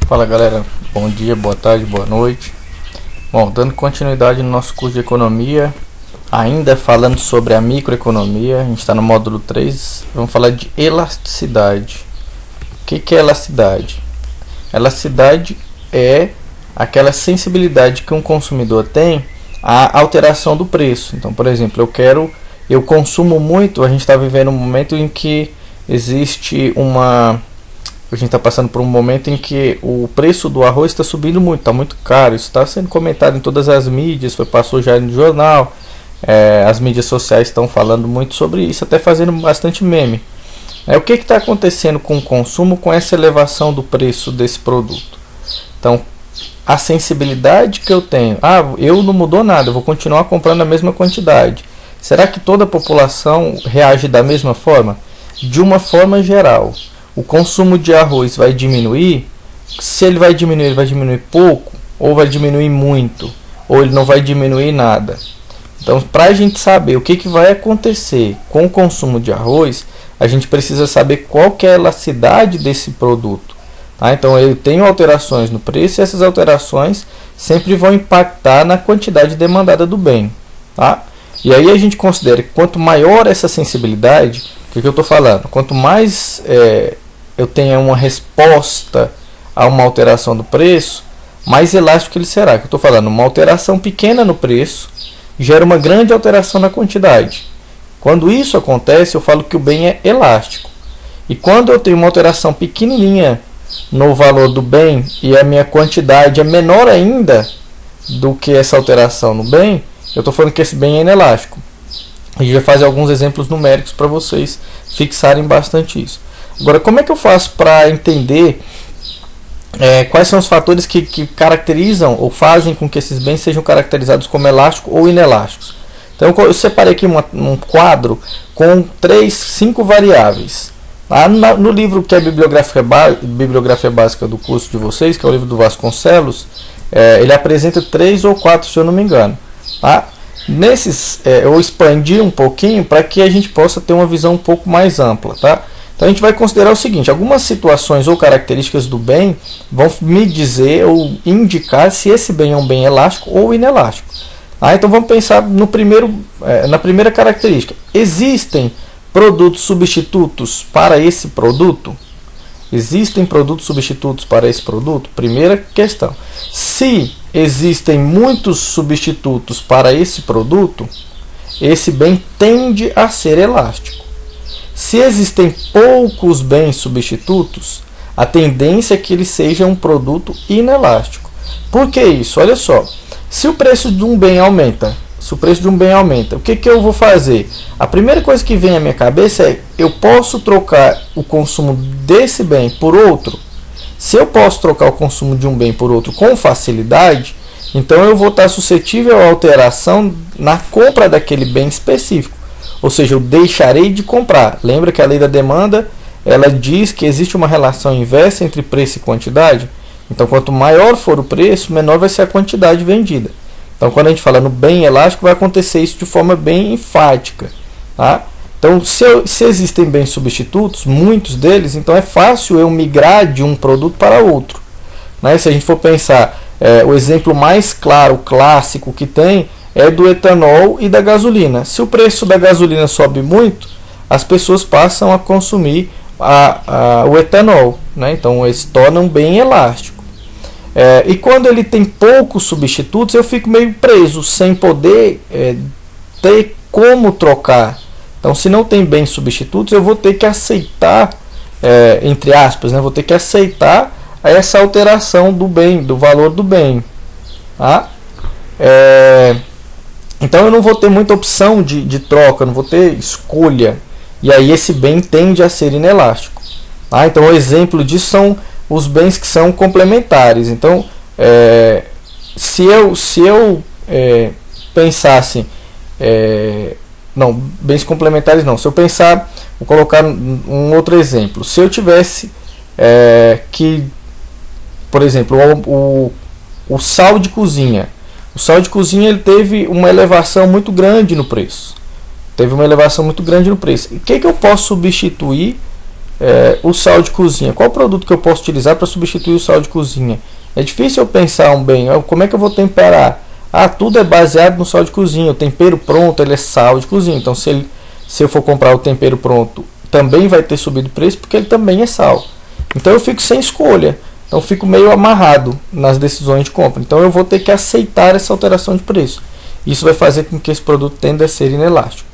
Fala galera, bom dia, boa tarde, boa noite. Bom, dando continuidade no nosso curso de economia, ainda falando sobre a microeconomia, a gente está no módulo 3, vamos falar de elasticidade. O que é elasticidade? Elasticidade é aquela sensibilidade que um consumidor tem à alteração do preço. Então, por exemplo, eu consumo muito, a gente está vivendo um momento em que a gente está passando por um momento em que o preço do arroz está subindo muito, está muito caro. Isso está sendo comentado em todas as mídias, passou já no jornal, as mídias sociais estão falando muito sobre isso, até fazendo bastante meme. O que está acontecendo com o consumo com essa elevação do preço desse produto? Então, a sensibilidade que eu tenho, eu não mudou nada, eu vou continuar comprando a mesma quantidade. Será que toda a população reage da mesma forma? De uma forma geral, o consumo de arroz vai diminuir. Se ele vai diminuir pouco, ou vai diminuir muito, ou ele não vai diminuir nada. Então, para a gente saber o que vai acontecer com o consumo de arroz, a gente precisa saber qual que é a elasticidade desse produto. Então, eu tenho alterações no preço e essas alterações sempre vão impactar na quantidade demandada do bem. E aí a gente considera que quanto maior essa sensibilidade, o que eu estou falando? Quanto mais eu tenho uma resposta a uma alteração do preço, mais elástico ele será. Que eu estou falando, uma alteração pequena no preço gera uma grande alteração na quantidade. Quando isso acontece, eu falo que o bem é elástico. E quando eu tenho uma alteração pequenininha no valor do bem e a minha quantidade é menor ainda do que essa alteração no bem, eu estou falando que esse bem é inelástico. A gente vai fazer alguns exemplos numéricos para vocês fixarem bastante isso. Agora, como é que eu faço para entender quais são os fatores que caracterizam ou fazem com que esses bens sejam caracterizados como elásticos ou inelásticos? Então, eu separei aqui um quadro com 5 variáveis. No livro que é a bibliografia básica do curso de vocês, que é o livro do Vasconcelos, ele apresenta 3 ou 4, se eu não me engano. Nesses, eu expandi um pouquinho para que a gente possa ter uma visão um pouco mais ampla. Então a gente vai considerar o seguinte: algumas situações ou características do bem vão me dizer ou indicar se esse bem é um bem elástico ou inelástico. Então vamos pensar na primeira característica. Existem produtos substitutos para esse produto? Existem produtos substitutos para esse produto? Primeira questão. Se existem muitos substitutos para esse produto, esse bem tende a ser elástico. Se existem poucos bens substitutos, a tendência é que ele seja um produto inelástico. Por que isso? Olha só, se o preço de um bem aumenta, o que eu vou fazer? A primeira coisa que vem à minha cabeça é: eu posso trocar o consumo desse bem por outro? Se eu posso trocar o consumo de um bem por outro com facilidade, então eu vou estar suscetível à alteração na compra daquele bem específico. Ou seja, eu deixarei de comprar. Lembra que a lei da demanda, ela diz que existe uma relação inversa entre preço e quantidade? Então, quanto maior for o preço, menor vai ser a quantidade vendida. Então, quando a gente fala no bem elástico, vai acontecer isso de forma bem enfática. Então, se existem bens substitutos, muitos deles, então é fácil eu migrar de um produto para outro. Se a gente for pensar, o exemplo mais claro, clássico que tem, é do etanol e da gasolina. Se o preço da gasolina sobe muito, as pessoas passam a consumir o etanol. Então, eles se tornam bem elástico. E quando ele tem poucos substitutos, eu fico meio preso, sem poder ter como trocar. Então, se não tem bens substitutos, eu vou ter que aceitar, entre aspas, vou ter que aceitar essa alteração do bem, do valor do bem. Então, eu não vou ter muita opção de troca, não vou ter escolha. E aí esse bem tende a ser inelástico. Então, o exemplo disso são os bens que são complementares. Então, se eu pensasse... não, bens complementares não. Se eu pensar, vou colocar um outro exemplo. Se eu tivesse por exemplo, o sal de cozinha. O sal de cozinha ele teve uma elevação muito grande no preço. O que eu posso substituir o sal de cozinha. Qual produto que eu posso utilizar para substituir o sal de cozinha? É difícil eu pensar um bem, como é que eu vou temperar? Tudo é baseado no sal de cozinha. O tempero pronto, ele é sal de cozinha. Então, se eu for comprar o tempero pronto, também vai ter subido o preço, porque ele também é sal. Então, eu fico sem escolha. Então, eu fico meio amarrado nas decisões de compra. Então, eu vou ter que aceitar essa alteração de preço. Isso vai fazer com que esse produto tenda a ser inelástico.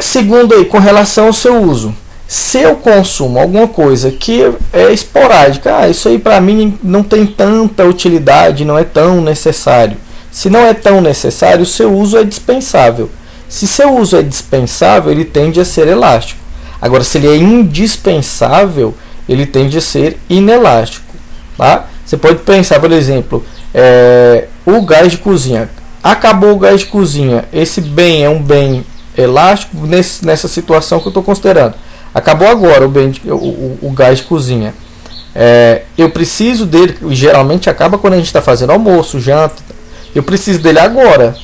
Segundo, aí, com relação ao seu uso. Se eu consumo alguma coisa que é esporádica, isso aí para mim não tem tanta utilidade, não é tão necessário. Se não é tão necessário, o seu uso é dispensável. Se seu uso é dispensável, ele tende a ser elástico. Agora, se ele é indispensável, ele tende a ser inelástico. Tá? Você pode pensar, por exemplo, o gás de cozinha. Acabou o gás de cozinha. Esse bem é um bem elástico nessa situação que eu estou considerando. Acabou agora o gás de cozinha. Eu preciso dele, geralmente acaba quando a gente está fazendo almoço, janta. Eu preciso dele agora.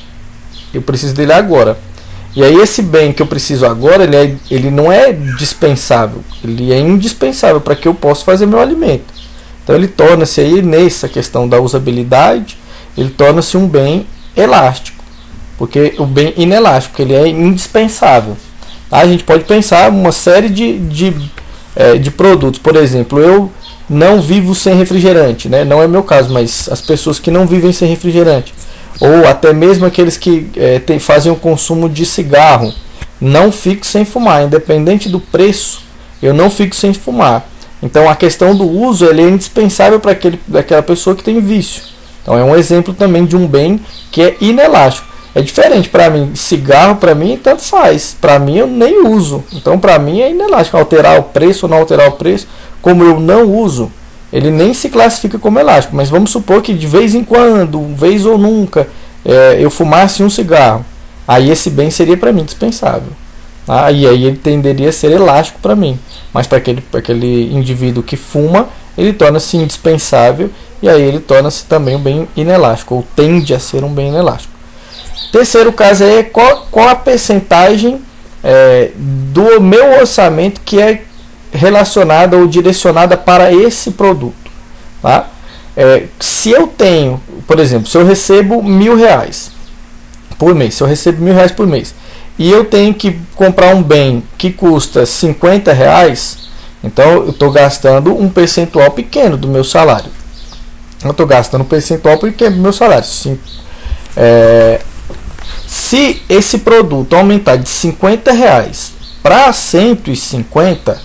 E aí esse bem que eu preciso agora, ele não é dispensável. Ele é indispensável para que eu possa fazer meu alimento. Então ele torna-se aí, nessa questão da usabilidade, ele torna-se um bem elástico. Porque o bem inelástico, ele é indispensável. A gente pode pensar uma série de produtos. Por exemplo, eu não vivo sem refrigerante, né? Não é meu caso, mas as pessoas que não vivem sem refrigerante, ou até mesmo aqueles que fazem o consumo de cigarro, não fico sem fumar, independente do preço, eu não fico sem fumar. Então a questão do uso, ele é indispensável para aquela pessoa que tem vício. Então é um exemplo também de um bem que é inelástico. É diferente para mim, cigarro para mim tanto faz, para mim eu nem uso, então para mim é inelástico, alterar o preço ou não alterar o preço, como eu não uso, ele nem se classifica como elástico. Mas vamos supor que de vez em quando, vez ou nunca, eu fumasse um cigarro, aí esse bem seria para mim dispensável, tá? E aí ele tenderia a ser elástico para mim, mas para aquele indivíduo que fuma, ele torna-se indispensável, e aí ele torna-se também um bem inelástico, ou tende a ser um bem inelástico. Terceiro caso é qual a percentagem do meu orçamento que é relacionada ou direcionada para esse produto. Tá? Se eu tenho, por exemplo, se eu recebo R$1.000 por mês, por mês, e eu tenho que comprar um bem que custa R$50, então eu estou gastando um percentual pequeno do meu salário. Se esse produto aumentar de R$50 para 150,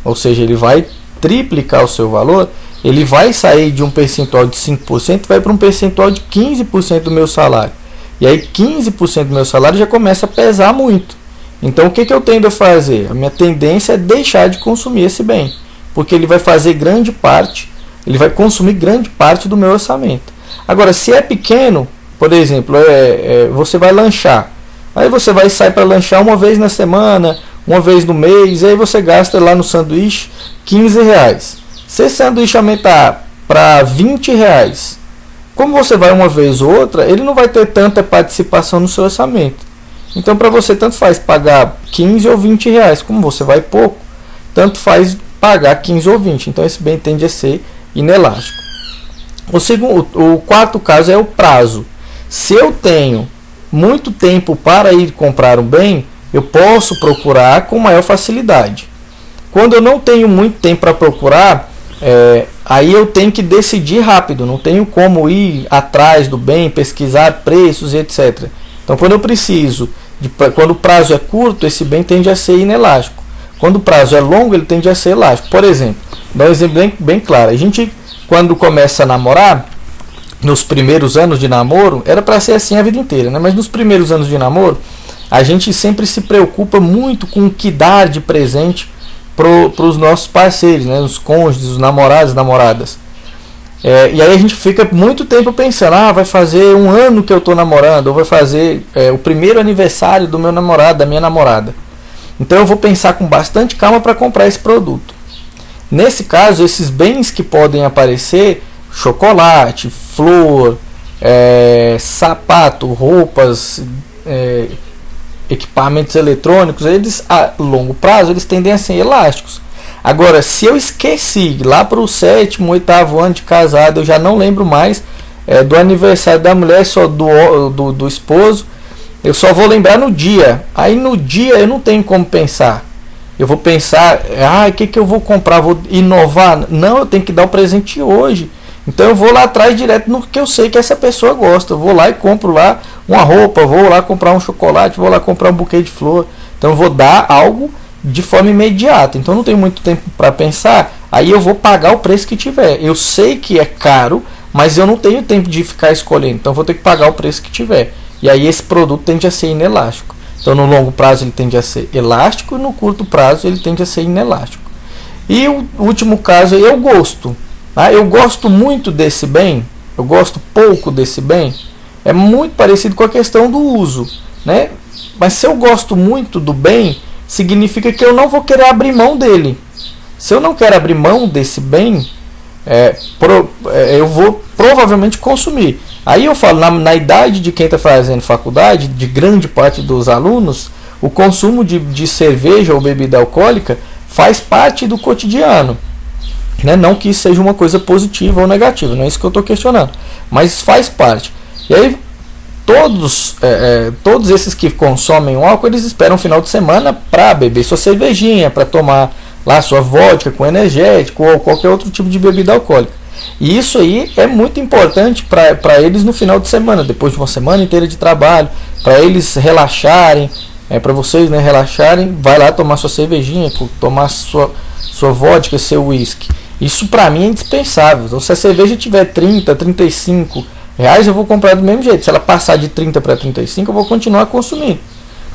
ou seja, ele vai triplicar o seu valor, ele vai sair de um percentual de 5% e vai para um percentual de 15% do meu salário. E aí 15% do meu salário já começa a pesar muito. Então o que eu tendo a fazer? A minha tendência é deixar de consumir esse bem, porque ele vai fazer grande parte, ele vai consumir grande parte do meu orçamento. Agora, se é pequeno, por exemplo, você vai lanchar, aí você vai sair para lanchar uma vez na semana, uma vez no mês, aí você gasta lá no sanduíche R$15. Se esse sanduíche aumentar para R$20, como você vai uma vez ou outra, ele não vai ter tanta participação no seu orçamento. Então para você tanto faz pagar 15 ou R$20, como você vai pouco, tanto faz pagar 15 ou 20. Então esse bem tende a ser inelástico. O quarto caso é o prazo. Se eu tenho muito tempo para ir comprar um bem, eu posso procurar com maior facilidade. Quando eu não tenho muito tempo para procurar, aí eu tenho que decidir rápido, não tenho como ir atrás do bem, pesquisar preços e etc. Então quando o prazo é curto, esse bem tende a ser inelástico. Quando o prazo é longo, ele tende a ser elástico. Por exemplo, dá um exemplo bem claro. A gente, quando começa a namorar, nos primeiros anos de namoro, era para ser assim a vida inteira, né? Mas nos primeiros anos de namoro, a gente sempre se preocupa muito com o que dar de presente para os nossos parceiros, né? Os cônjuges, os namorados, namoradas. E aí a gente fica muito tempo pensando, vai fazer um ano que eu estou namorando, ou vai fazer o primeiro aniversário do meu namorado, da minha namorada. Então eu vou pensar com bastante calma para comprar esse produto. Nesse caso, esses bens que podem aparecer, chocolate, flor, sapato, roupas, equipamentos eletrônicos, eles a longo prazo eles tendem a ser elásticos. Agora, se eu esqueci lá para o 7º, 8º ano de casado, eu já não lembro mais do aniversário da mulher, só do esposo, eu só vou lembrar no dia. Aí no dia eu não tenho como pensar. Eu vou pensar, o que eu vou comprar? Vou inovar? Não, eu tenho que dar o presente hoje. Então eu vou lá atrás direto no que eu sei que essa pessoa gosta. Eu vou lá e compro lá uma roupa, vou lá comprar um chocolate, vou lá comprar um buquê de flor. Então eu vou dar algo de forma imediata. Então não tenho muito tempo para pensar. Aí eu vou pagar o preço que tiver. Eu sei que é caro, mas eu não tenho tempo de ficar escolhendo. Então eu vou ter que pagar o preço que tiver. E aí esse produto tende a ser inelástico. Então no longo prazo ele tende a ser elástico e no curto prazo ele tende a ser inelástico. E o último caso aí é o gosto. Eu gosto muito desse bem, eu gosto pouco desse bem. É muito parecido com a questão do uso, né? Mas se eu gosto muito do bem, significa que eu não vou querer abrir mão dele. Se eu não quero abrir mão desse bem, eu vou provavelmente consumir. Aí eu falo, na idade de quem está fazendo faculdade, de grande parte dos alunos, o consumo de cerveja ou bebida alcoólica faz parte do cotidiano. Né? Não que isso seja uma coisa positiva ou negativa, não é isso que eu estou questionando, mas faz parte. E aí todos esses que consomem o álcool, eles esperam o final de semana para beber sua cervejinha, para tomar lá sua vodka com energético ou qualquer outro tipo de bebida alcoólica. E isso aí é muito importante para eles no final de semana, depois de uma semana inteira de trabalho, para eles relaxarem, para vocês, né, relaxarem, vai lá tomar sua cervejinha, tomar sua vodka, seu whisky. Isso para mim é indispensável. Então, se a cerveja tiver 30, 35 reais, eu vou comprar do mesmo jeito. Se ela passar de 30 para 35, eu vou continuar consumindo.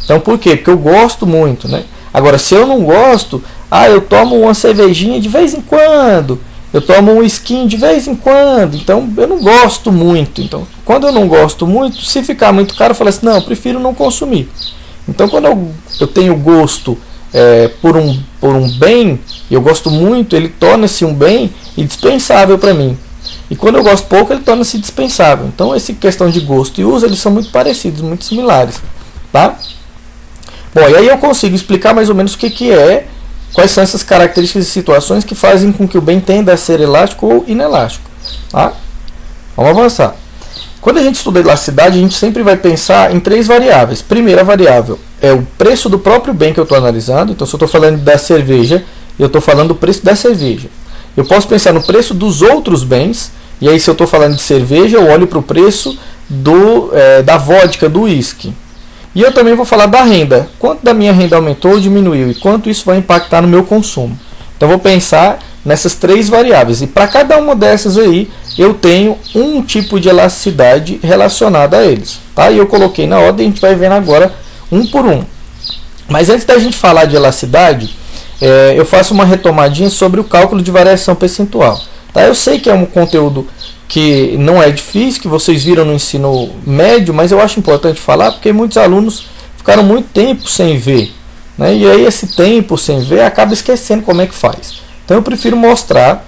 Então por quê? Porque eu gosto muito, né? Agora, se eu não gosto, eu tomo uma cervejinha de vez em quando, eu tomo um whisky de vez em quando. Então eu não gosto muito. Então, quando eu não gosto muito, se ficar muito caro, eu falo assim, não, eu prefiro não consumir. Então, quando eu tenho gosto por um bem, eu gosto muito, ele torna-se um bem indispensável para mim. E quando eu gosto pouco, ele torna-se dispensável. Então, essa questão de gosto e uso, eles são muito parecidos, muito similares, tá? Bom, e aí eu consigo explicar mais ou menos quais são essas características e situações que fazem com que o bem tenda a ser elástico ou inelástico, tá? Vamos avançar. Quando a gente estuda elasticidade, a gente sempre vai pensar em 3 variáveis. Primeira variável é o preço do próprio bem que eu estou analisando. Então, se eu estou falando da cerveja, eu estou falando do preço da cerveja. Eu posso pensar no preço dos outros bens. E aí, se eu estou falando de cerveja, eu olho para o preço da vodka, do whisky. E eu também vou falar da renda. Quanto da minha renda aumentou ou diminuiu? E quanto isso vai impactar no meu consumo? Então, eu vou pensar nessas 3 variáveis. E para cada uma dessas aí, eu tenho um tipo de elasticidade relacionada a eles. Tá? E eu coloquei na ordem, a gente vai vendo agora um por um. Mas antes da gente falar de elasticidade, eu faço uma retomadinha sobre o cálculo de variação percentual. Tá? Eu sei que é um conteúdo que não é difícil, que vocês viram no ensino médio, mas eu acho importante falar porque muitos alunos ficaram muito tempo sem ver, né? E aí esse tempo sem ver acaba esquecendo como é que faz. Então eu prefiro mostrar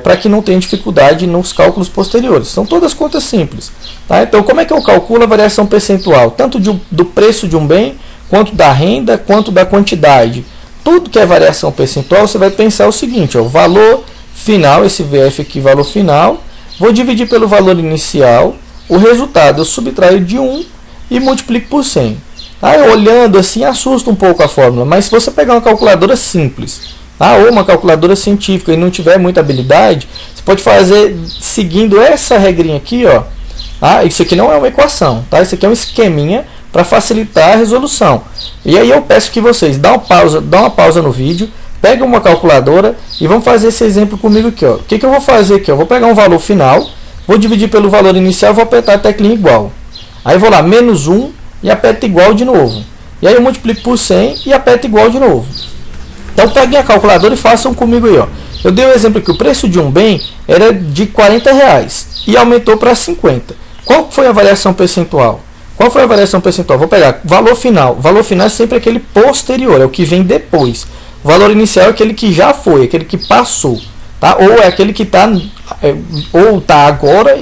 para que não tenha dificuldade nos cálculos posteriores. São todas contas simples. Tá? Então como é que eu calculo a variação percentual? Tanto do preço de um bem, quanto da renda, quanto da quantidade. Tudo que é variação percentual, você vai pensar o seguinte, o valor final, esse VF aqui, valor final, vou dividir pelo valor inicial, o resultado eu subtraio de 1 e multiplico por 100. Tá? Olhando assim, assusta um pouco a fórmula, mas se você pegar uma calculadora simples, ou uma calculadora científica e não tiver muita habilidade, você pode fazer seguindo essa regrinha aqui, ó. Isso aqui não é uma equação, tá? Isso aqui é um esqueminha para facilitar a resolução. E aí eu peço que vocês dão uma pausa no vídeo, peguem uma calculadora e vão fazer esse exemplo comigo aqui, ó. O que eu vou fazer aqui? Eu vou pegar um valor final, vou dividir pelo valor inicial, vou apertar a teclinha igual. Aí eu vou lá, menos 1 e aperto igual de novo. E aí eu multiplico por 100 e aperto igual de novo. Então peguem a calculadora e façam comigo aí, ó. Eu dei o exemplo que o preço de um bem era de 40 reais e aumentou para 50. Qual foi a variação percentual? Qual foi a variação percentual? Vou pegar valor final. Valor final é sempre aquele posterior, é o que vem depois. O valor inicial é aquele que já foi, aquele que passou, tá? Ou é aquele que está agora.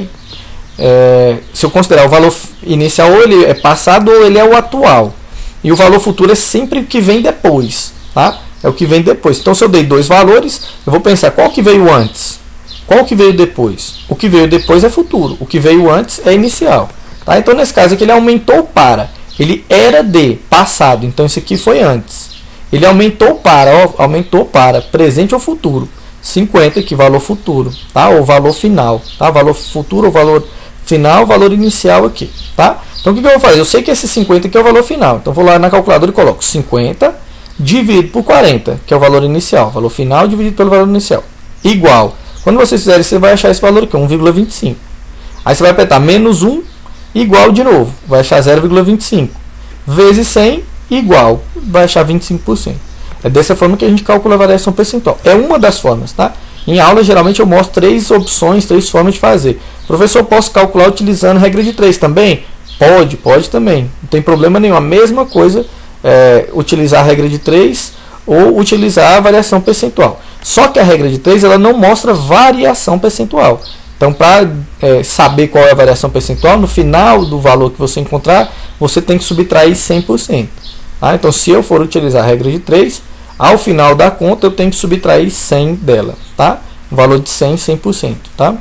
Se eu considerar o valor inicial, ou ele é passado ou ele é o atual. E o valor futuro é sempre o que vem depois, tá? É o que vem depois. Então, se eu dei dois valores, eu vou pensar qual que veio antes, qual que veio depois. O que veio depois é futuro, o que veio antes é inicial. Tá? Então, nesse caso aqui, ele aumentou para. Ele era de passado, então isso aqui foi antes. Ele aumentou para presente ou futuro. 50 aqui, valor futuro, tá? Ou valor final, tá? Valor futuro ou valor final, valor inicial aqui, tá? Então, o que eu vou fazer? Eu sei que esse 50 aqui é o valor final. Então, vou lá na calculadora e coloco 50 dividido por 40, que é o valor inicial. Valor final dividido pelo valor inicial. Igual. Quando vocês fizerem, você vai achar esse valor aqui, 1,25. Aí você vai apertar menos 1, igual de novo. Vai achar 0,25. Vezes 100, igual. Vai achar 25%. É dessa forma que a gente calcula a variação percentual. É uma das formas, tá? Em aula, geralmente, eu mostro 3 opções, 3 formas de fazer. Professor, posso calcular utilizando regra de 3 também? Pode também. Não tem problema nenhum. A mesma coisa, utilizar a regra de 3 ou utilizar a variação percentual. Só que a regra de 3 ela não mostra variação percentual. Então, para saber qual é a variação percentual, no final do valor que você encontrar, você tem que subtrair 100%. Tá? Então, se eu for utilizar a regra de 3, ao final da conta, eu tenho que subtrair 100 dela. Tá? O valor de 100, 100%. Tá?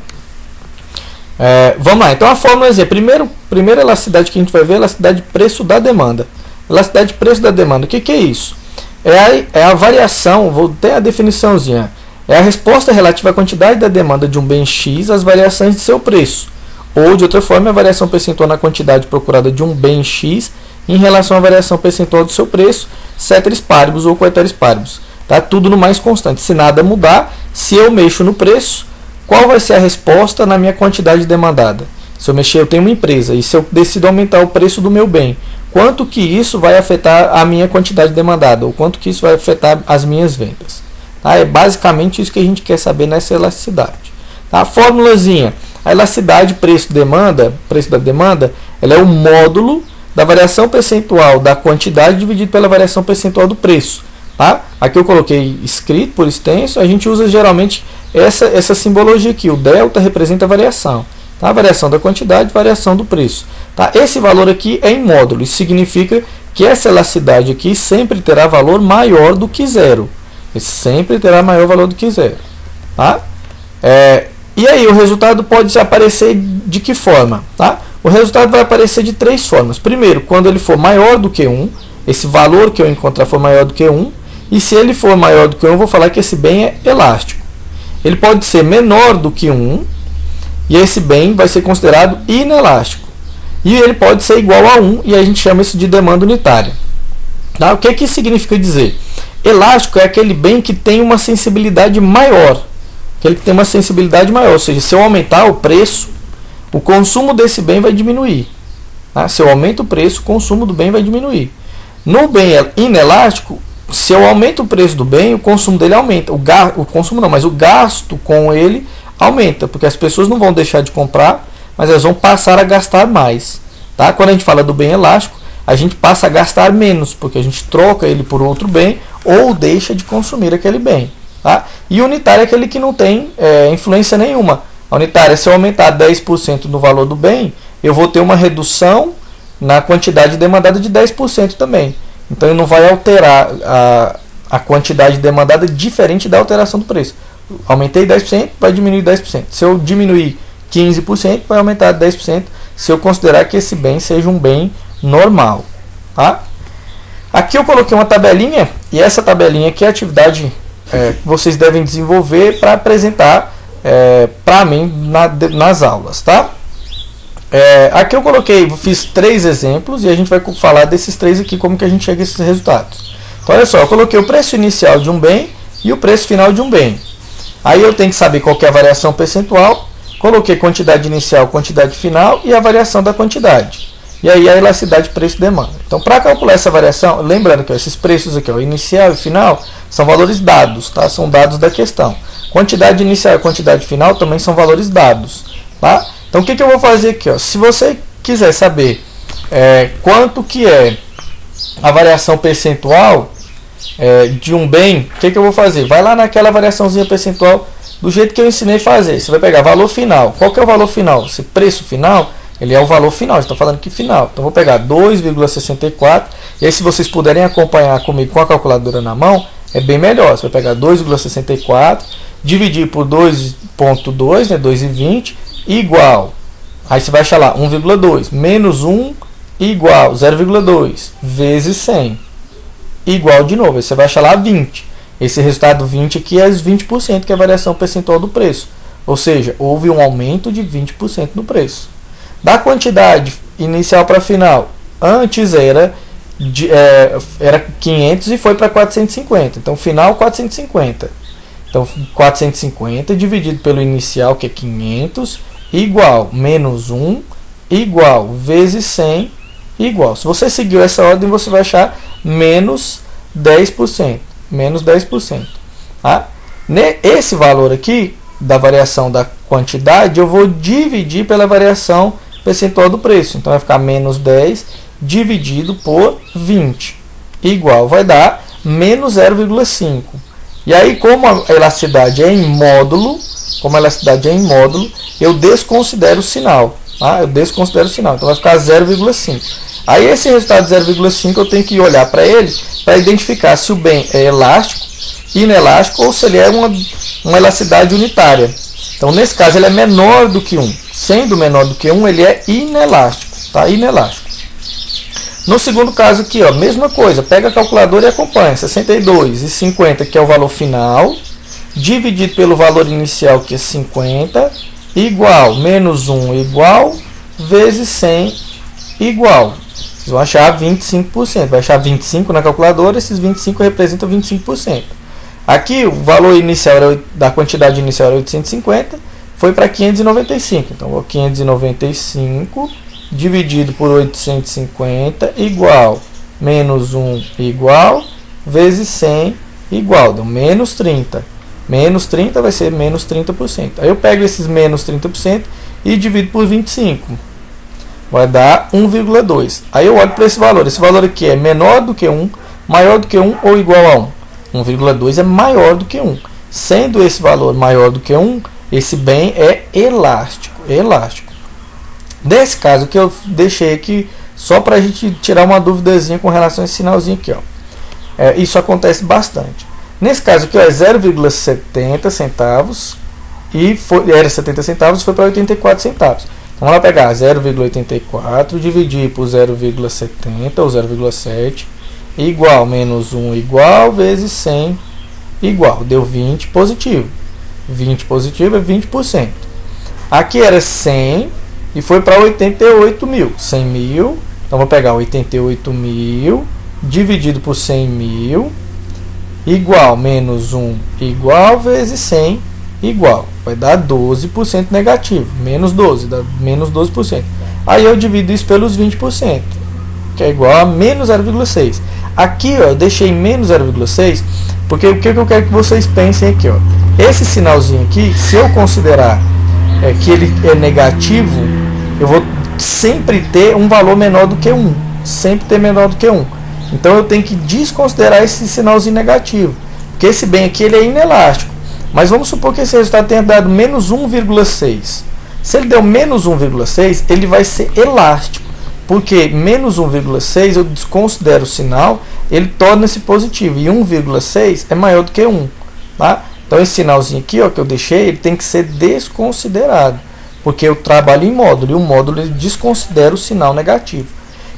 Vamos lá. Então, a fórmula é primeira elasticidade que a gente vai ver é a elasticidade de preço da demanda. Elasticidade de preço da demanda. O que é isso? É a variação, vou ter a definiçãozinha. É a resposta relativa à quantidade da demanda de um bem X às variações de seu preço. Ou, de outra forma, a variação percentual na quantidade procurada de um bem X em relação à variação percentual do seu preço, ceteris paribus ou coeteris paribus. Tá? Tudo no mais constante. Se nada mudar, se eu mexo no preço, qual vai ser a resposta na minha quantidade demandada? Se eu mexer, eu tenho uma empresa, e se eu decido aumentar o preço do meu bem, quanto que isso vai afetar a minha quantidade demandada? Ou quanto que isso vai afetar as minhas vendas? Tá? É basicamente isso que a gente quer saber nessa elasticidade. Tá? A formulazinha, a elasticidade preço-demanda, preço da demanda, ela é o módulo da variação percentual da quantidade dividido pela variação percentual do preço. Tá? Aqui eu coloquei escrito por extenso, a gente usa geralmente essa simbologia aqui, o delta representa a variação. Tá? Variação da quantidade, variação do preço. Tá? Esse valor aqui é em módulo, isso significa que essa elasticidade aqui sempre terá valor maior do que zero. Sempre terá maior valor do que zero. Tá? E aí, o resultado pode aparecer de que forma? Tá? O resultado vai aparecer de 3 formas. Primeiro, quando ele for maior do que 1, esse valor que eu encontrar for maior do que 1, e se ele for maior do que 1, eu vou falar que esse bem é elástico. Ele pode ser menor do que 1, e esse bem vai ser considerado inelástico. E ele pode ser igual a 1, e a gente chama isso de demanda unitária. Tá? O que isso significa dizer? Elástico é aquele bem que tem uma sensibilidade maior. Aquele que tem uma sensibilidade maior. Ou seja, se eu aumentar o preço, o consumo desse bem vai diminuir. Tá? Se eu aumento o preço, o consumo do bem vai diminuir. No bem inelástico, se eu aumento o preço do bem, o consumo dele aumenta. O consumo não, mas o gasto com ele aumenta, porque as pessoas não vão deixar de comprar, mas elas vão passar a gastar mais. Tá? Quando a gente fala do bem elástico, a gente passa a gastar menos, porque a gente troca ele por outro bem ou deixa de consumir aquele bem. Tá? E unitário é aquele que não tem influência nenhuma. A unitária, se eu aumentar 10% no valor do bem, eu vou ter uma redução na quantidade demandada de 10% também. Então, ele não vai alterar a quantidade demandada diferente da alteração do preço. Aumentei 10%, vai diminuir 10%. Se eu diminuir 15%, vai aumentar 10%, se eu considerar que esse bem seja um bem normal. Tá? Aqui eu coloquei uma tabelinha, e essa tabelinha aqui é a atividade que vocês devem desenvolver para apresentar para mim nas aulas. Tá? Aqui eu fiz 3 exemplos, e a gente vai falar desses 3 aqui, como que a gente chega a esses resultados. Então, olha só, eu coloquei o preço inicial de um bem e o preço final de um bem. Aí eu tenho que saber qual que é a variação percentual, coloquei quantidade inicial, quantidade final e a variação da quantidade. E aí a elasticidade preço-demanda. Então, para calcular essa variação, lembrando que esses preços aqui, inicial e final, são valores dados, tá? São dados da questão. Quantidade inicial e quantidade final também são valores dados. Tá? Então, o que eu vou fazer aqui? Se você quiser saber quanto que é a variação percentual de um bem, o que eu vou fazer? Vai lá naquela variaçãozinha percentual do jeito que eu ensinei a fazer. Você vai pegar valor final. Qual que é o valor final? Se preço final, Ele é o valor final, estou falando que final. Então vou pegar 2,64, e aí se vocês puderem acompanhar comigo com a calculadora na mão, é bem melhor. Você vai pegar 2,64, dividir por 2,2, né, 2,20, igual. Aí você vai achar lá 1,2, menos 1, igual 0,2, vezes 100, igual de novo. Aí você vai achar lá 20. Esse resultado 20 aqui é os 20%, que é a variação percentual do preço. Ou seja, houve um aumento de 20% no preço. Da quantidade inicial para final, antes era 500 e foi para 450. Então, final 450. Então, 450 dividido pelo inicial, que é 500, igual menos 1, igual vezes 100, igual. Se você seguiu essa ordem, você vai achar menos 10%. Menos 10%. Tá? Esse valor aqui, da variação da quantidade, eu vou dividir pela variação percentual do preço. Então vai ficar menos 10 dividido por 20, igual, vai dar menos 0,5. E aí, como a elasticidade é em módulo, eu desconsidero o sinal. Tá? Eu desconsidero o sinal. Então vai ficar 0,5. Aí esse resultado de 0,5 eu tenho que olhar para ele para identificar se o bem é elástico, inelástico ou se ele é uma elasticidade unitária. Então, nesse caso, ele é menor do que 1. Sendo menor do que 1, ele é inelástico. Tá? Inelástico. No segundo caso aqui, ó, mesma coisa. Pega a calculadora e acompanha. 62,50, que é o valor final, dividido pelo valor inicial, que é 50, igual, menos 1, igual, vezes 100, igual. Vocês vão achar 25%. Vai achar 25 na calculadora, esses 25 representam 25%. Aqui o valor inicial da quantidade inicial era 850, foi para 595. Então, 595 dividido por 850 igual, menos 1 igual, vezes 100 igual, deu menos 30. Menos 30 vai ser menos 30%. Aí eu pego esses menos 30% e divido por 25. Vai dar 1,2. Aí eu olho para esse valor. Esse valor aqui é menor do que 1, maior do que 1 ou igual a 1? 1,2 é maior do que 1. Sendo esse valor maior do que 1, esse bem é elástico. Elástico. Nesse caso que eu deixei aqui, só para a gente tirar uma duvidazinha com relação a esse sinalzinho aqui. Ó. Isso acontece bastante. Nesse caso aqui, ó, é 0,70 centavos. E era 70 centavos e foi para 84 centavos. Então, vamos lá pegar 0,84, dividir por 0,70 ou 0,7, igual, menos 1 igual, vezes 100 igual. Deu 20 positivo. 20 positivo é 20%. Aqui era 100 e foi para 88 mil. 100 mil, então vou pegar 88 mil, dividido por 100 mil, igual, menos 1 igual, vezes 100 igual. Vai dar 12% negativo. Menos 12, dá menos 12%. Aí eu divido isso pelos 20%, que é igual a menos 0,6. Aqui, ó, eu deixei menos 0,6, porque o que eu quero que vocês pensem aqui, ó. Esse sinalzinho aqui, se eu considerar que ele é negativo, eu vou sempre ter um valor menor do que 1. Sempre ter menor do que 1. Então eu tenho que desconsiderar esse sinalzinho negativo, porque esse bem aqui ele é inelástico. Mas vamos supor que esse resultado tenha dado menos 1,6. Se ele deu menos 1,6, ele vai ser elástico. Porque menos 1,6 eu desconsidero o sinal, ele torna-se positivo. E 1,6 é maior do que 1. Tá? Então esse sinalzinho aqui, ó, que eu deixei, ele tem que ser desconsiderado. Porque eu trabalho em módulo, e o módulo ele desconsidera o sinal negativo.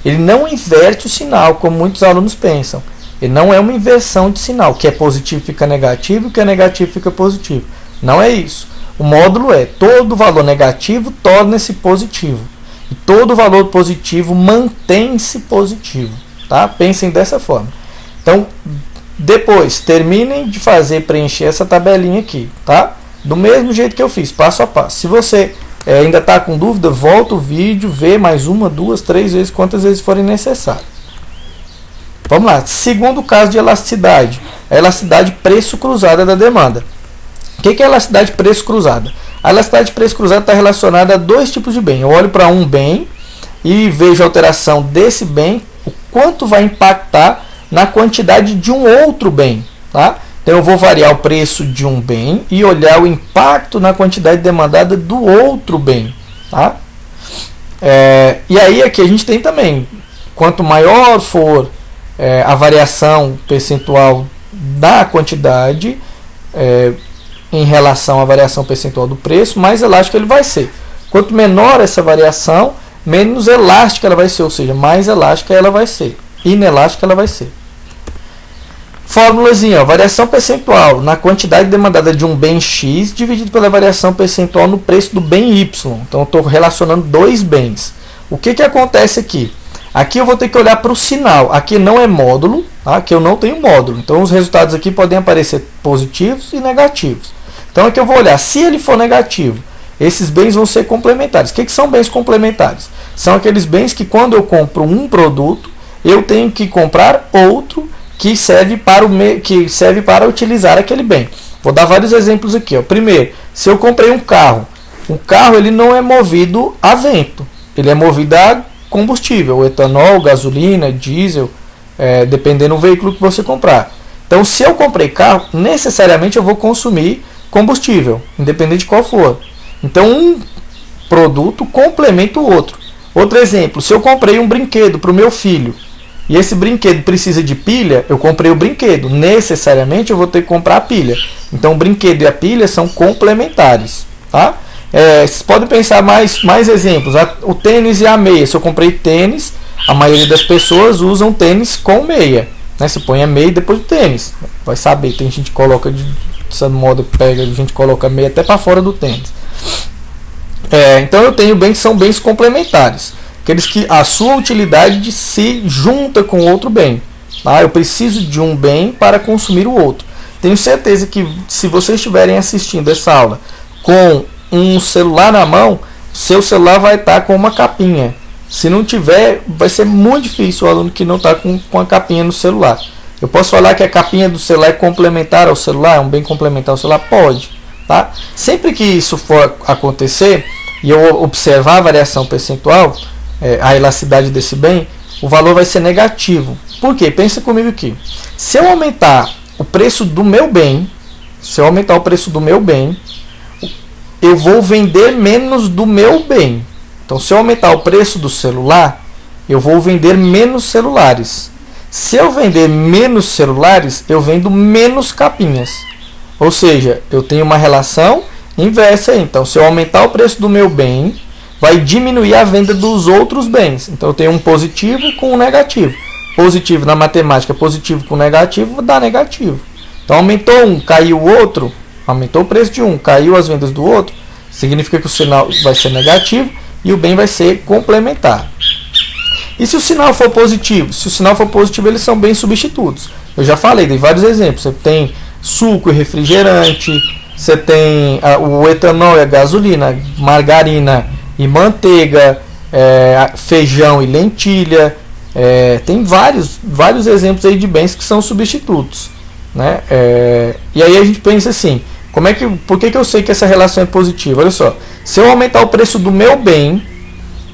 Ele não inverte o sinal, como muitos alunos pensam. Ele não é uma inversão de sinal, que é positivo fica negativo, que é negativo fica positivo. Não é isso. O módulo é todo valor negativo torna-se positivo. E todo valor positivo mantém-se positivo. Tá? Pensem dessa forma. Então, depois, terminem de preencher essa tabelinha aqui. Tá? Do mesmo jeito que eu fiz, passo a passo. Se você ainda está com dúvida, volta o vídeo, vê mais 1, 2, 3 vezes, quantas vezes forem necessárias. Vamos lá, segundo caso de elasticidade, a elasticidade preço cruzada da demanda. O que é a elasticidade preço cruzada? A elasticidade preço cruzada está relacionada a dois tipos de bem. Eu olho para um bem e vejo a alteração desse bem, o quanto vai impactar na quantidade de um outro bem. Tá? Então eu vou variar o preço de um bem e olhar o impacto na quantidade demandada do outro bem. Tá? E aí aqui a gente tem também, quanto maior for a variação percentual da quantidade em relação à variação percentual do preço, mais elástico ele vai ser. Quanto menor essa variação, menos elástica ela vai ser, ou seja, mais elástica ela vai ser, inelástica ela vai ser. Fórmulazinha, variação percentual na quantidade demandada de um bem X dividido pela variação percentual no preço do bem Y. Então eu estou relacionando dois bens. O que acontece aqui? Aqui eu vou ter que olhar para o sinal. Aqui não é módulo, tá? Aqui eu não tenho módulo. Então os resultados aqui podem aparecer positivos e negativos. Então aqui eu vou olhar, se ele for negativo, esses bens vão ser complementares. O que são bens complementares? São aqueles bens que quando eu compro um produto, eu tenho que comprar outro que serve para utilizar aquele bem. Vou dar vários exemplos aqui. Primeiro, se eu comprei um carro ele não é movido a vento, ele é movido a combustível, etanol, gasolina, diesel, dependendo do veículo que você comprar. Então, se eu comprei carro, necessariamente eu vou consumir combustível, independente de qual for. Então, um produto complementa o outro. Outro exemplo, se eu comprei um brinquedo para o meu filho, e esse brinquedo precisa de pilha, eu comprei o brinquedo. Necessariamente eu vou ter que comprar a pilha. Então o brinquedo e a pilha são complementares. Tá? Vocês podem pensar mais exemplos. O tênis e a meia. Se eu comprei tênis, a maioria das pessoas usam tênis com meia. Né? Você põe a meia e depois o tênis. Vai saber, tem gente que coloca, essa moda pega, a gente coloca a meia até para fora do tênis. Então eu tenho bens que são bens complementares. Aqueles que a sua utilidade se junta com outro bem. Tá? Eu preciso de um bem para consumir o outro. Tenho certeza que se vocês estiverem assistindo essa aula com um celular na mão, seu celular vai estar com uma capinha. Se não tiver, vai ser muito difícil o aluno que não está com a capinha no celular. Eu posso falar que a capinha do celular é complementar ao celular, é um bem complementar ao celular? Pode. Tá? Sempre que isso for acontecer e eu observar a variação percentual, a elasticidade desse bem, o valor vai ser negativo. Por quê? Pensa comigo aqui. Se eu aumentar o preço do meu bem, eu vou vender menos do meu bem. Então, se eu aumentar o preço do celular, eu vou vender menos celulares. Se eu vender menos celulares, eu vendo menos capinhas. Ou seja, eu tenho uma relação inversa aí. Então, se eu aumentar o preço do meu bem, vai diminuir a venda dos outros bens. Então eu tenho um positivo com um negativo. Positivo na matemática, positivo com negativo, dá negativo. Então aumentou um, caiu o outro, aumentou o preço de um, caiu as vendas do outro, significa que o sinal vai ser negativo e o bem vai ser complementar. E se o sinal for positivo? Se o sinal for positivo, eles são bens substitutos. Eu já falei, dei vários exemplos. Você tem suco e refrigerante, você tem o etanol e a gasolina, margarina e manteiga, feijão e lentilha. Tem vários exemplos aí de bens que são substitutos, né? E aí a gente pensa assim, por que eu sei que essa relação é positiva? Olha só, se eu aumentar o preço do meu bem,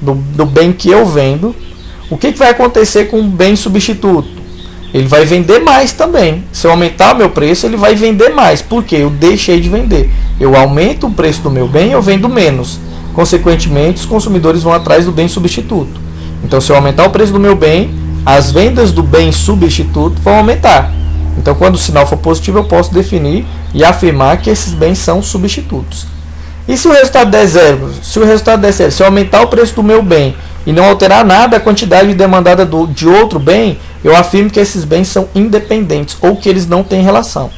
do bem que eu vendo, o que vai acontecer com o bem substituto? Ele vai vender mais também. Se eu aumentar o meu preço, ele vai vender mais. Por quê? Eu deixei de vender. Eu aumento o preço do meu bem, eu vendo menos. Consequentemente, os consumidores vão atrás do bem substituto. Então, se eu aumentar o preço do meu bem, as vendas do bem substituto vão aumentar. Então, quando o sinal for positivo, eu posso definir e afirmar que esses bens são substitutos. E se o resultado der zero? Se eu aumentar o preço do meu bem e não alterar nada a quantidade demandada de outro bem, eu afirmo que esses bens são independentes ou que eles não têm relação.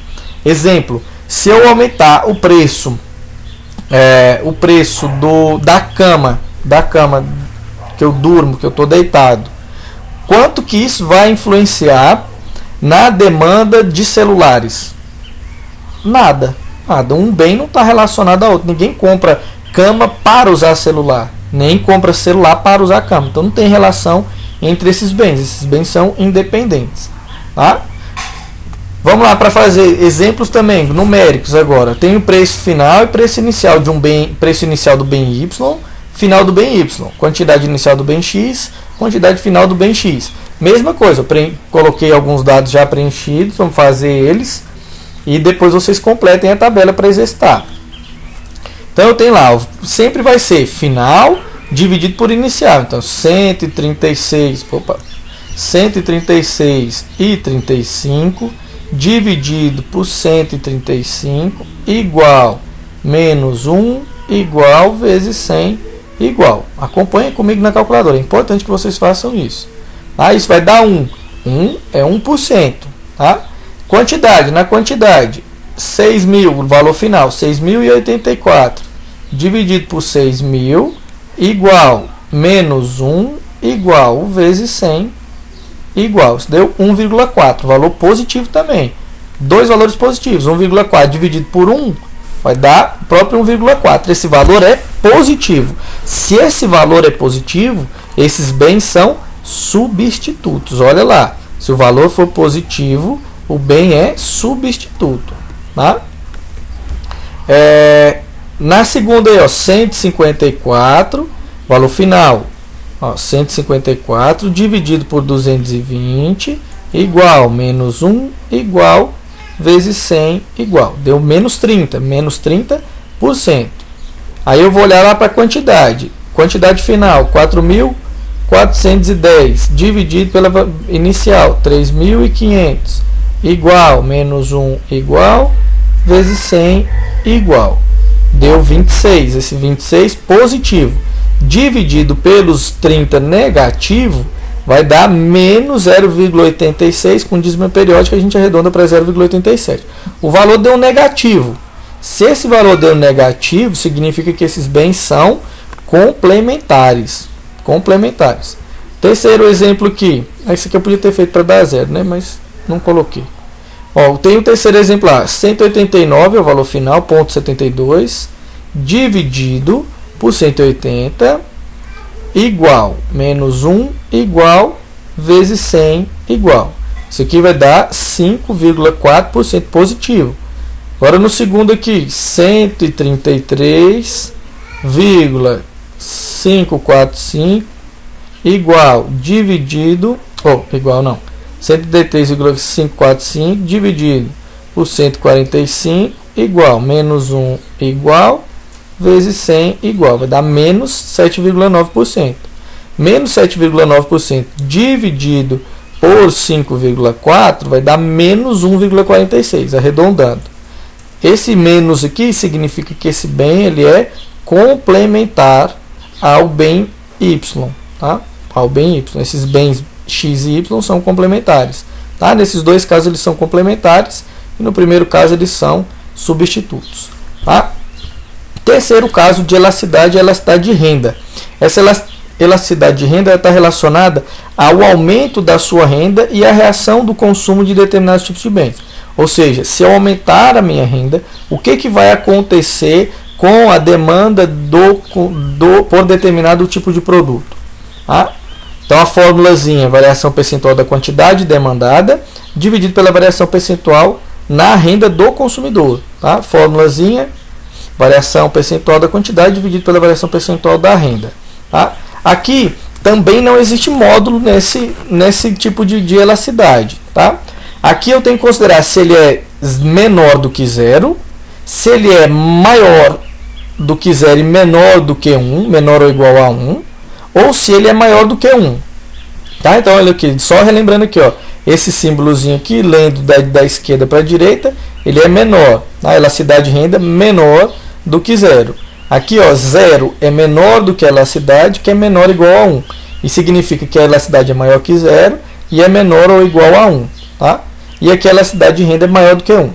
Exemplo, se eu aumentar o preço da cama que eu durmo, que eu estou deitado, quanto que isso vai influenciar na demanda de celulares? Nada. Um bem não está relacionado a outro. Ninguém compra cama para usar celular, nem compra celular para usar cama. Então não tem relação entre esses bens. Esses bens são independentes. Tá? Vamos lá para fazer exemplos também numéricos agora. Tem o preço final e preço inicial de um bem, preço inicial do bem Y, final do bem Y, quantidade inicial do bem X, quantidade final do bem X. Mesma coisa, eu coloquei alguns dados já preenchidos, vamos fazer eles e depois vocês completem a tabela para exercitar. Então eu tenho lá, sempre vai ser final dividido por inicial. Então 136 e 35 dividido por 135 igual menos 1 igual vezes 100 igual. Acompanhe comigo na calculadora, é importante que vocês façam isso. Isso vai dar 1. 1 é 1%. Tá? Quantidade, na quantidade, 6.000, o valor final, 6.084 dividido por 6.000 igual menos 1 igual vezes 100 igual. Isso deu 1,4, valor positivo também. Dois valores positivos, 1,4 dividido por 1 vai dar o próprio 1,4. Esse valor é positivo. Se esse valor é positivo, esses bens são substitutos. Olha lá, se o valor for positivo, o bem é substituto. Tá? Na segunda aí, 154, valor final, 154 dividido por 220 igual menos 1 igual vezes 100 igual. Deu menos 30%. Aí eu vou olhar lá para a quantidade. Quantidade final, 4.410 dividido pela inicial, 3.500 igual menos 1 igual vezes 100 igual. Deu 26. Esse 26 positivo dividido pelos 30 negativo vai dar menos 0,86, com dízima periódica a gente arredonda para 0,87. O valor deu negativo. Se esse valor deu negativo, significa que esses bens são complementares. Terceiro exemplo aqui. Esse aqui eu podia ter feito para dar zero, né? Mas não coloquei. Tem o terceiro exemplo lá. 189 é o valor final, 0,72, dividido por 180 igual menos 1 igual vezes 100 igual. Isso aqui vai dar 5,4% positivo. Agora no segundo aqui, 133,545 igual dividido, igual não, 133,545 dividido por 145 igual menos 1 igual vezes 100 igual, vai dar menos 7,9%. Menos 7,9% dividido por 5,4 vai dar menos 1,46, arredondando. Esse menos aqui significa que esse bem ele é complementar ao bem Y, tá? Ao bem Y. Esses bens X e Y são complementares, tá? Nesses dois casos eles são complementares e no primeiro caso eles são substitutos, tá? Terceiro caso de elasticidade é a elasticidade de renda. Essa elasticidade de renda está relacionada ao aumento da sua renda e à reação do consumo de determinados tipos de bens. Ou seja, se eu aumentar a minha renda, o que vai acontecer com a demanda por determinado tipo de produto? Tá? Então a formulazinha, variação percentual da quantidade demandada, dividido pela variação percentual na renda do consumidor. Tá? Formulazinha, variação percentual da quantidade dividido pela variação percentual da renda. Tá? Aqui também não existe módulo nesse tipo de elasticidade. Tá? Aqui eu tenho que considerar se ele é menor do que zero, se ele é maior do que zero e menor do que 1, menor ou igual a 1, ou se ele é maior do que 1. Tá? Então olha aqui, só relembrando aqui, esse símbolozinho aqui, lendo da esquerda para a direita, ele é menor. A elasticidade de renda menor do que zero. Aqui, zero é menor do que a elasticidade, que é menor ou igual a 1. E significa que a elasticidade é maior que zero e é menor ou igual a 1. Tá? E aqui a elasticidade de renda é maior do que 1.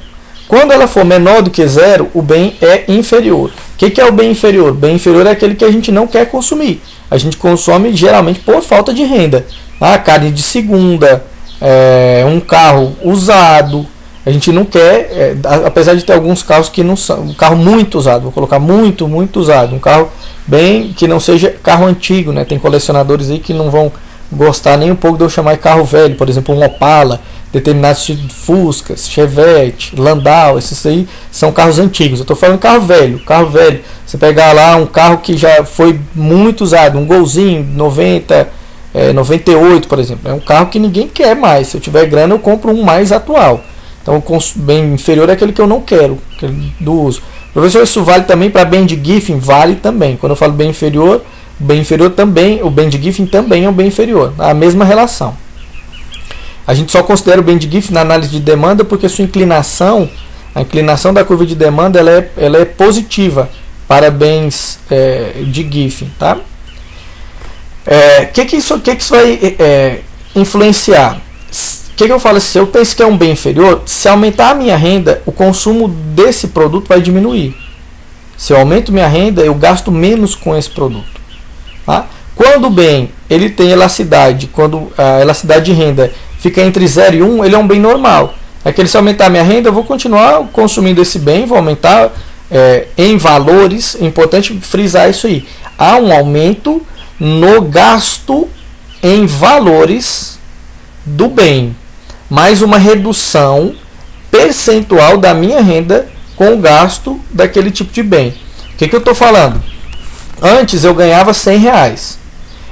Quando ela for menor do que zero, o bem é inferior. O que é o bem inferior? O bem inferior é aquele que a gente não quer consumir. A gente consome geralmente por falta de renda. Tá? Carne de segunda, um carro usado. A gente não quer, apesar de ter alguns carros que não são, um carro muito usado, vou colocar muito usado, um carro bem que não seja carro antigo, né? Tem colecionadores aí que não vão gostar nem um pouco de eu chamar de carro velho, por exemplo, um Opala, determinados Fuscas, Chevette, Landau, esses aí são carros antigos. Eu estou falando carro velho, você pegar lá um carro que já foi muito usado, um Golzinho 98, por exemplo, é um carro que ninguém quer mais. Se eu tiver grana, eu compro um mais atual. Então, o bem inferior é aquele que eu não quero, aquele do uso. Professor, isso vale também para bem de GIF? Vale também. Quando eu falo bem inferior, bem inferior também, o band Giffen também é um bem inferior, a mesma relação. A gente só considera o band Giffen na análise de demanda porque sua inclinação, a inclinação da curva de demanda, ela é positiva para bens de Giffen, tá? Que isso vai influenciar? Que eu falo assim, se eu penso que é um bem inferior, se aumentar a minha renda, o consumo desse produto vai diminuir. Se eu aumento minha renda, eu gasto menos com esse produto. Tá? Quando o bem ele tem elasticidade, quando a elasticidade de renda fica entre 0 e 1, ele é um bem normal. É que se aumentar a minha renda, eu vou continuar consumindo esse bem, vou aumentar em valores. É importante frisar isso aí. Há um aumento no gasto em valores do bem, mais uma redução percentual da minha renda com o gasto daquele tipo de bem. O que eu estou falando? Antes eu ganhava R$100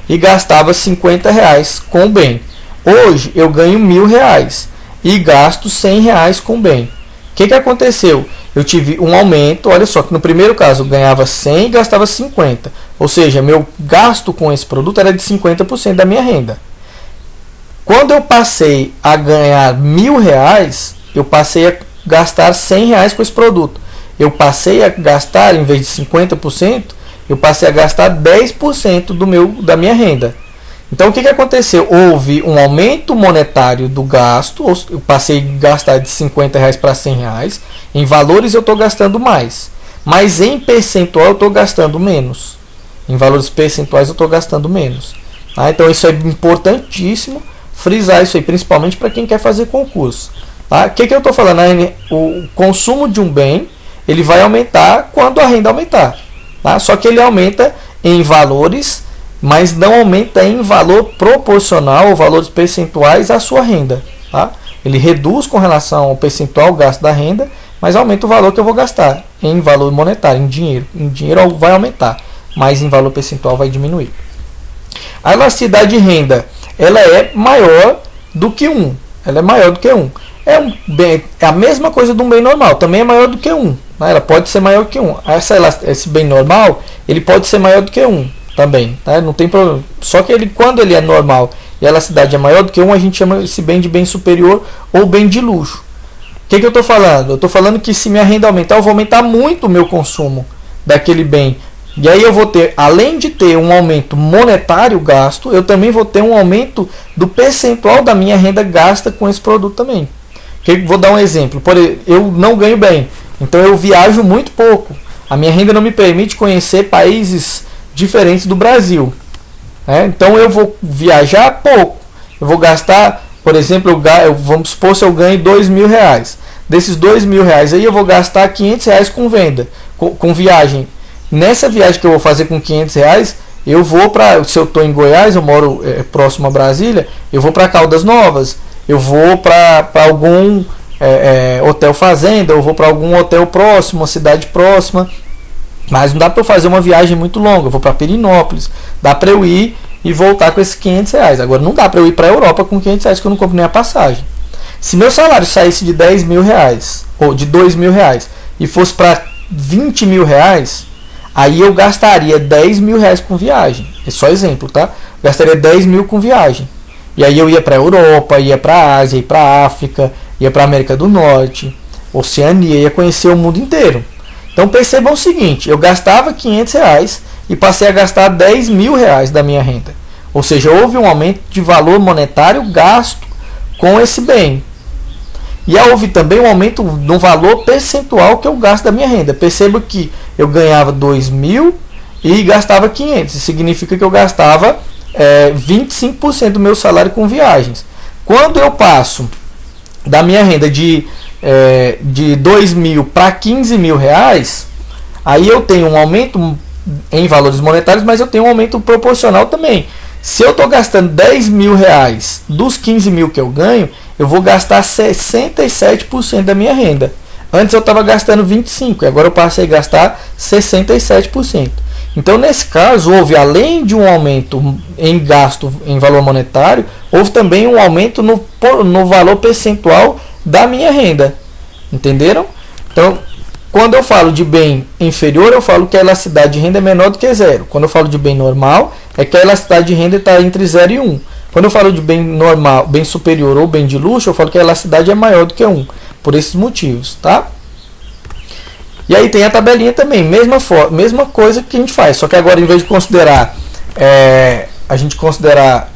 e gastava R$50 com o bem. Hoje eu ganho R$1.000 e gasto R$100 com o bem. O que aconteceu? Eu tive um aumento, olha só, que no primeiro caso eu ganhava 100 e gastava 50. Ou seja, meu gasto com esse produto era de 50% da minha renda. Quando eu passei a ganhar R$1.000, eu passei a gastar R$100 com esse produto. Eu passei a gastar, em vez de 50%, eu passei a gastar 10% da minha renda. Então o que aconteceu? Houve um aumento monetário do gasto, eu passei a gastar de R$50 para R$100. Em valores eu estou gastando mais, mas em percentual eu estou gastando menos. Em valores percentuais eu estou gastando menos. Tá? Então isso é importantíssimo frisar isso aí, principalmente para quem quer fazer concurso. Tá? O que eu estou falando? O consumo de um bem ele vai aumentar quando a renda aumentar. Tá? Só que ele aumenta em valores, mas não aumenta em valor proporcional ou valores percentuais à sua renda. Tá? Ele reduz com relação ao percentual gasto da renda, mas aumenta o valor que eu vou gastar em valor monetário, em dinheiro. Em dinheiro vai aumentar, mas em valor percentual vai diminuir. A elasticidade de renda ela é maior do que 1. Ela é maior do que 1. É a mesma coisa de um bem normal, também é maior do que 1. Né? Ela pode ser maior que 1. Esse bem normal, ele pode ser maior do que 1 também. Tá? Não tem problema. Só que quando ele é normal e a elasticidade é maior do que 1, a gente chama esse bem de bem superior ou bem de luxo. O que eu estou falando? Eu estou falando que se minha renda aumentar, eu vou aumentar muito o meu consumo daquele bem. E aí eu vou ter, além de ter um aumento monetário gasto, eu também vou ter um aumento do percentual da minha renda gasta com esse produto também. Vou dar um exemplo. Por exemplo, eu não ganho bem, então eu viajo muito pouco. A minha renda não me permite conhecer países diferentes do Brasil. Então eu vou viajar pouco. Eu vou gastar, por exemplo, vamos supor se eu ganho R$2.000. Desses R$2.000 aí eu vou gastar R$500 com venda, com viagem. Nessa viagem que eu vou fazer com R$500, eu vou para, se eu estou em Goiás, eu moro próximo a Brasília, eu vou para Caldas Novas, eu vou para algum hotel fazenda, eu vou para algum hotel próximo, uma cidade próxima, mas não dá para eu fazer uma viagem muito longa, eu vou para Pirinópolis, dá para eu ir e voltar com esses R$500. Agora não dá para eu ir para a Europa com R$500 que eu não compro nem a passagem. Se meu salário saísse de R$10.000 ou de R$2.000 e fosse para R$20.000, aí eu gastaria R$10.000 com viagem. É só exemplo, tá? Gastaria 10 mil com viagem. E aí eu ia para a Europa, ia para a Ásia, ia para a África, ia para a América do Norte, Oceania, ia conhecer o mundo inteiro. Então percebam o seguinte, eu gastava R$500 e passei a gastar R$10.000 da minha renda. Ou seja, houve um aumento de valor monetário gasto com esse bem. E houve também um aumento no valor percentual que eu gasto da minha renda. Perceba que eu ganhava 2.000 e gastava 500. Isso significa que eu gastava 25% do meu salário com viagens. Quando eu passo da minha renda de 2.000 para 15.000 reais, aí eu tenho um aumento em valores monetários, mas eu tenho um aumento proporcional também. Se eu estou gastando 10.000 reais dos 15.000 que eu ganho, eu vou gastar 67% da minha renda. Antes eu estava gastando 25% e agora eu passei a gastar 67%. Então, nesse caso, houve, além de um aumento em gasto em valor monetário, houve também um aumento no valor percentual da minha renda. Entenderam? Então, Quando eu falo de bem inferior, eu falo que a elasticidade de renda é menor do que 0. Quando eu falo de bem normal, é que a elasticidade de renda está entre 0 e 1. Quando eu falo de bem normal, bem superior ou bem de luxo, eu falo que a elasticidade é maior do que 1. Por esses motivos, tá? E aí tem a tabelinha também, mesma coisa que a gente faz, só que agora, em vez de considerar a gente considerar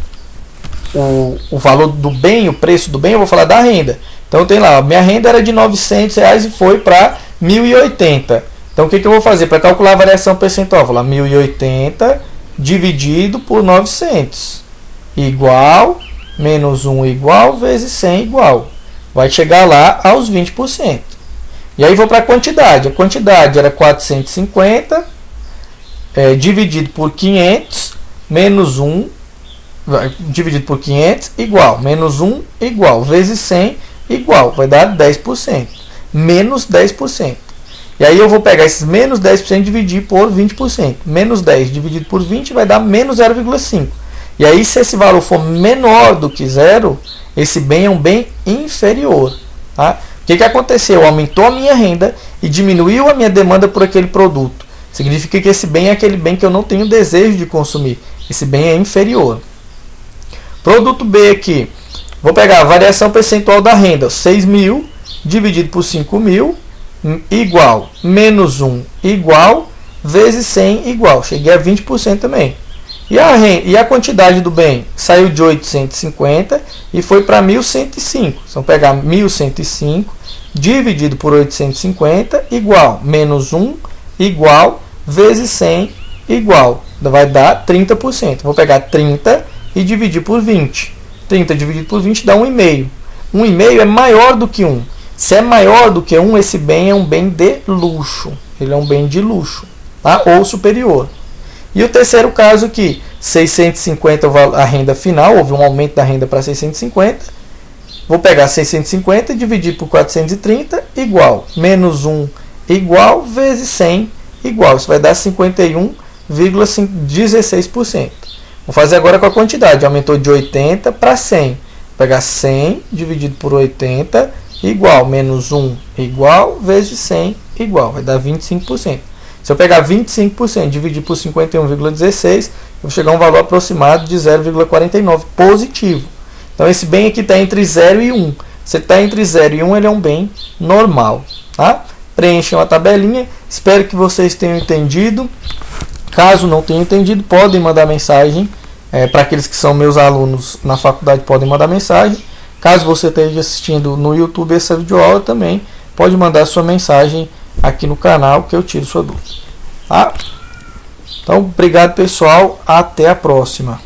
o valor do bem, o preço do bem, eu vou falar da renda. Então tem lá, minha renda era de R$900 e foi para 1.080. Então o que eu vou fazer para calcular a variação percentual? Vou lá, 1.080 dividido por 900 igual, menos 1 igual, vezes 100 igual. Vai chegar lá aos 20%. E aí vou para a quantidade. A quantidade era 450 dividido por 500 menos 1 dividido por 500 igual, menos 1 igual, vezes 100 igual, vai dar 10%, menos 10%. E aí eu vou pegar esses menos 10% e dividir por 20%. Menos 10 dividido por 20 vai dar menos 0,5. E aí, se esse valor for menor do que 0, esse bem é um bem inferior. Tá? O que aconteceu? Aumentou a minha renda e diminuiu a minha demanda por aquele produto. Significa que esse bem é aquele bem que eu não tenho desejo de consumir. Esse bem é inferior. Produto B aqui. Vou pegar a variação percentual da renda. 6.000 dividido por 5.000 igual, menos 1 igual, vezes 100 igual. Cheguei a 20% também. E a quantidade do bem saiu de 850 e foi para 1.105. Então, pegar 1.105 dividido por 850 igual, menos 1 igual, vezes 100 igual. Vai dar 30%. Vou pegar 30 e dividir por 20. 30 dividido por 20 dá 1,5. 1,5 é maior do que 1. Se é maior do que 1, esse bem é um bem de luxo. Ele é um bem de luxo, tá? Ou superior. E o terceiro caso aqui, 650 a renda final, houve um aumento da renda para 650. Vou pegar 650 e dividir por 430 igual, menos 1 igual, vezes 100 igual. Isso vai dar 51,16%. Vou fazer agora com a quantidade, aumentou de 80 para 100. Vou pegar 100 dividido por 80 igual, menos 1 igual, vezes 100 igual, vai dar 25%. Se eu pegar 25% e dividir por 51,16, eu vou chegar a um valor aproximado de 0,49 positivo. Então esse bem aqui está entre 0 e 1. Se está entre 0 e 1, ele é um bem normal. Tá? Preencham a tabelinha. Espero que vocês tenham entendido. Caso não tenham entendido, podem mandar mensagem. Para aqueles que são meus alunos na faculdade, podem mandar mensagem. Caso você esteja assistindo no YouTube essa videoaula também, pode mandar sua mensagem aqui no canal que eu tiro sua dúvida. Tá? Então, obrigado pessoal, até a próxima.